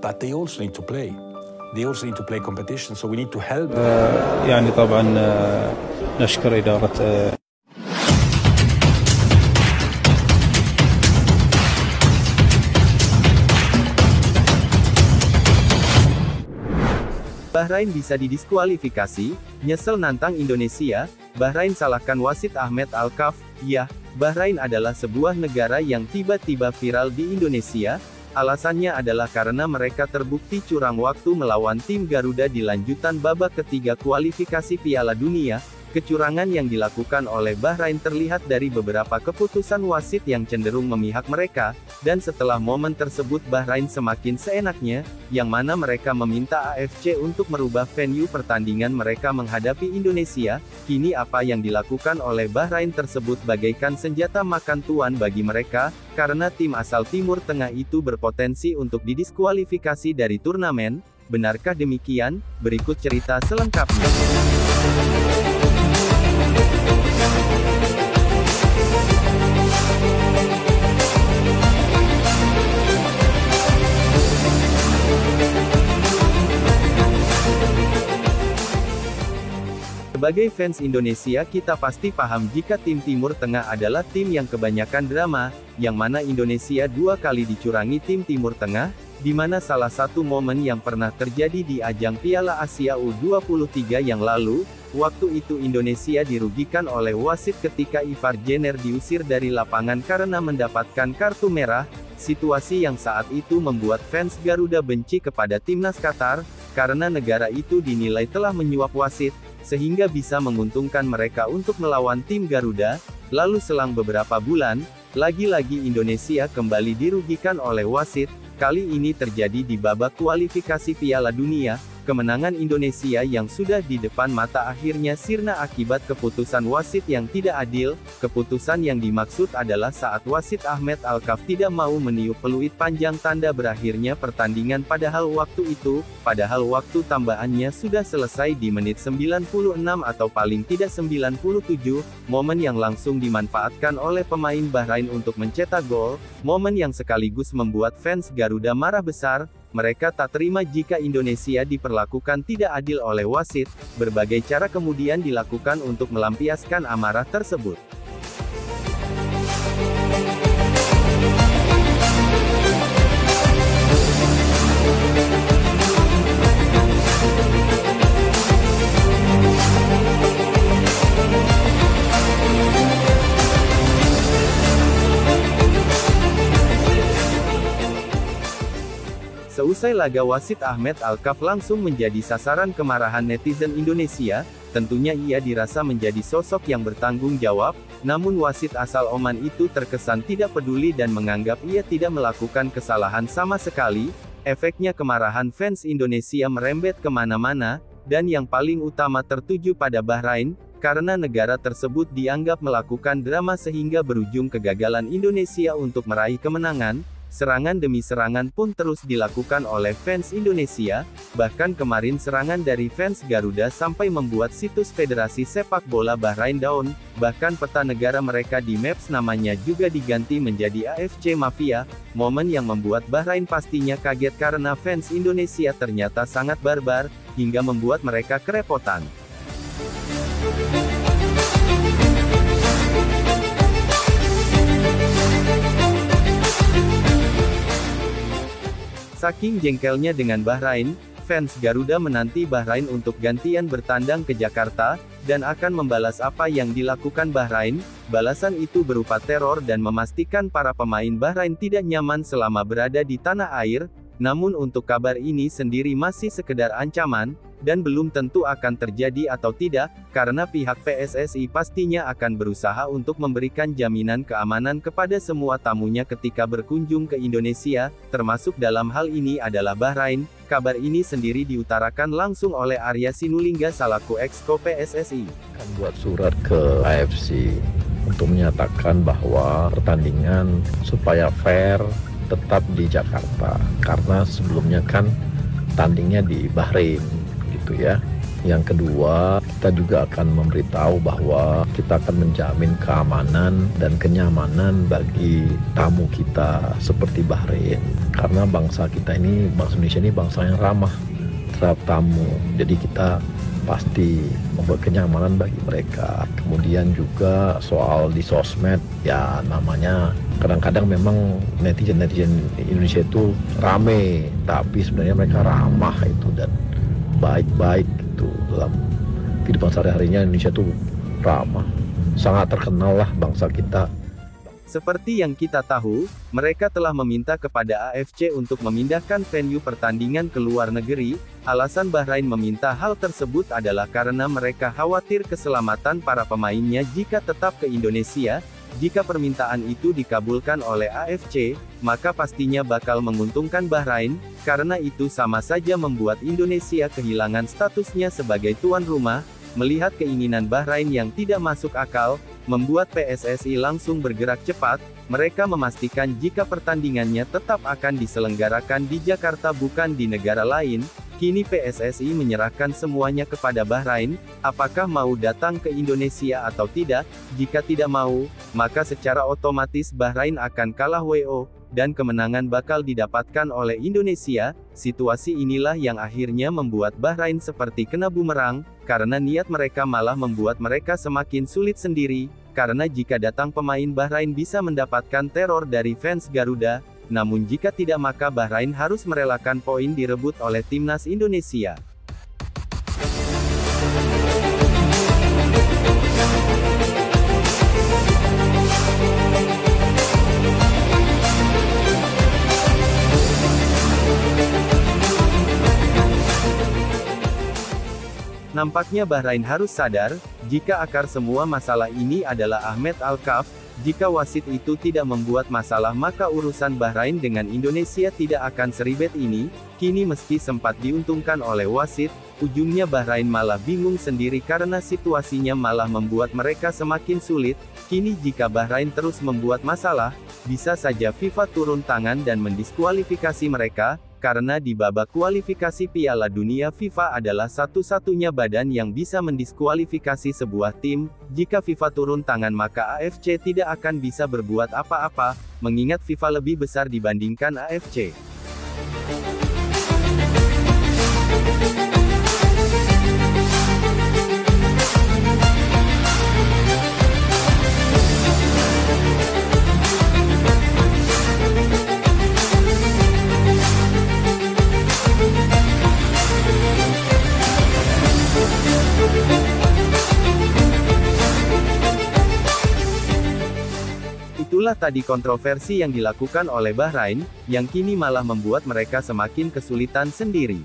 but they also need to play. They also need to play competition, so we need to help. يعني طبعا نشكر إدارة Bahrain bisa didiskualifikasi, nyesel nantang Indonesia, Bahrain salahkan wasit Ahmed Alkaf. Yah, Bahrain adalah sebuah negara yang tiba-tiba viral di Indonesia. Alasannya adalah karena mereka terbukti curang waktu melawan tim Garuda di lanjutan babak ketiga kualifikasi Piala Dunia. Kecurangan yang dilakukan oleh Bahrain terlihat dari beberapa keputusan wasit yang cenderung memihak mereka, dan setelah momen tersebut Bahrain semakin seenaknya, yang mana mereka meminta AFC untuk merubah venue pertandingan mereka menghadapi Indonesia. Kini apa yang dilakukan oleh Bahrain tersebut bagaikan senjata makan tuan bagi mereka, karena tim asal Timur Tengah itu berpotensi untuk didiskualifikasi dari turnamen. Benarkah demikian? Berikut cerita selengkapnya. Sebagai fans Indonesia kita pasti paham jika tim Timur Tengah adalah tim yang kebanyakan drama, yang mana Indonesia 2 kali dicurangi tim Timur Tengah, di mana salah satu momen yang pernah terjadi di ajang Piala Asia U23 yang lalu, waktu itu Indonesia dirugikan oleh wasit ketika Ivar Jenner diusir dari lapangan karena mendapatkan kartu merah. Situasi yang saat itu membuat fans Garuda benci kepada timnas Qatar, karena negara itu dinilai telah menyuap wasit, sehingga bisa menguntungkan mereka untuk melawan tim Garuda. Lalu selang beberapa bulan, lagi-lagi Indonesia kembali dirugikan oleh wasit. Kali ini terjadi di babak kualifikasi Piala Dunia. Kemenangan Indonesia yang sudah di depan mata akhirnya sirna akibat keputusan wasit yang tidak adil. Keputusan yang dimaksud adalah saat wasit Ahmed Alkaf tidak mau meniup peluit panjang tanda berakhirnya pertandingan padahal waktu tambahannya sudah selesai di menit 96 atau paling tidak 97, momen yang langsung dimanfaatkan oleh pemain Bahrain untuk mencetak gol, momen yang sekaligus membuat fans Garuda marah besar. Mereka tak terima jika Indonesia diperlakukan tidak adil oleh wasit. Berbagai cara kemudian dilakukan untuk melampiaskan amarah tersebut. Seusai laga wasit Ahmed Alkaf langsung menjadi sasaran kemarahan netizen Indonesia. Tentunya ia dirasa menjadi sosok yang bertanggung jawab, namun wasit asal Oman itu terkesan tidak peduli dan menganggap ia tidak melakukan kesalahan sama sekali. Efeknya kemarahan fans Indonesia merembet kemana-mana, dan yang paling utama tertuju pada Bahrain, karena negara tersebut dianggap melakukan drama sehingga berujung kegagalan Indonesia untuk meraih kemenangan. Serangan demi serangan pun terus dilakukan oleh fans Indonesia, bahkan kemarin serangan dari fans Garuda sampai membuat situs Federasi Sepak Bola Bahrain down, bahkan peta negara mereka di Maps namanya juga diganti menjadi AFC Mafia, momen yang membuat Bahrain pastinya kaget karena fans Indonesia ternyata sangat barbar, hingga membuat mereka kerepotan. Saking jengkelnya dengan Bahrain, fans Garuda menanti Bahrain untuk gantian bertandang ke Jakarta, dan akan membalas apa yang dilakukan Bahrain. Balasan itu berupa teror dan memastikan para pemain Bahrain tidak nyaman selama berada di tanah air. Namun untuk kabar ini sendiri masih sekedar ancaman, dan belum tentu akan terjadi atau tidak, karena pihak PSSI pastinya akan berusaha untuk memberikan jaminan keamanan kepada semua tamunya ketika berkunjung ke Indonesia, termasuk dalam hal ini adalah Bahrain. Kabar ini sendiri diutarakan langsung oleh Arya Sinulinga selaku Exco PSSI. Akan buat surat ke AFC untuk menyatakan bahwa pertandingan supaya fair tetap di Jakarta, karena sebelumnya kan tandingnya di Bahrain gitu ya. Yang kedua, kita juga akan memberitahu bahwa kita akan menjamin keamanan dan kenyamanan bagi tamu kita seperti Bahrain. Karena bangsa kita ini, bangsa Indonesia ini bangsa yang ramah terhadap tamu. Jadi kita pasti membuat kenyamanan bagi mereka. Kemudian juga soal di sosmed, ya namanya kadang-kadang memang netizen-netizen Indonesia itu rame, tapi sebenarnya mereka ramah itu dan baik-baik gitu. Dalam kehidupan sehari-harinya Indonesia itu ramah, sangat terkenal lah bangsa kita. Seperti yang kita tahu, mereka telah meminta kepada AFC untuk memindahkan venue pertandingan ke luar negeri. Alasan Bahrain meminta hal tersebut adalah karena mereka khawatir keselamatan para pemainnya jika tetap ke Indonesia. Jika permintaan itu dikabulkan oleh AFC, maka pastinya bakal menguntungkan Bahrain, karena itu sama saja membuat Indonesia kehilangan statusnya sebagai tuan rumah. Melihat keinginan Bahrain yang tidak masuk akal, membuat PSSI langsung bergerak cepat. Mereka memastikan jika pertandingannya tetap akan diselenggarakan di Jakarta bukan di negara lain. Kini PSSI menyerahkan semuanya kepada Bahrain, apakah mau datang ke Indonesia atau tidak. Jika tidak mau, maka secara otomatis Bahrain akan kalah WO, dan kemenangan bakal didapatkan oleh Indonesia. Situasi inilah yang akhirnya membuat Bahrain seperti kena bumerang, karena niat mereka malah membuat mereka semakin sulit sendiri, karena jika datang pemain Bahrain bisa mendapatkan teror dari fans Garuda. Namun jika tidak maka Bahrain harus merelakan poin direbut oleh timnas Indonesia. Nampaknya Bahrain harus sadar, jika akar semua masalah ini adalah Ahmed Al-Kaf. Jika wasit itu tidak membuat masalah maka urusan Bahrain dengan Indonesia tidak akan seribet ini. Kini meski sempat diuntungkan oleh wasit, ujungnya Bahrain malah bingung sendiri karena situasinya malah membuat mereka semakin sulit. Kini jika Bahrain terus membuat masalah, bisa saja FIFA turun tangan dan mendiskualifikasi mereka. Karena di babak kualifikasi Piala Dunia FIFA adalah satu-satunya badan yang bisa mendiskualifikasi sebuah tim. Jika FIFA turun tangan maka AFC tidak akan bisa berbuat apa-apa, mengingat FIFA lebih besar dibandingkan AFC. Itulah tadi kontroversi yang dilakukan oleh Bahrain, yang kini malah membuat mereka semakin kesulitan sendiri.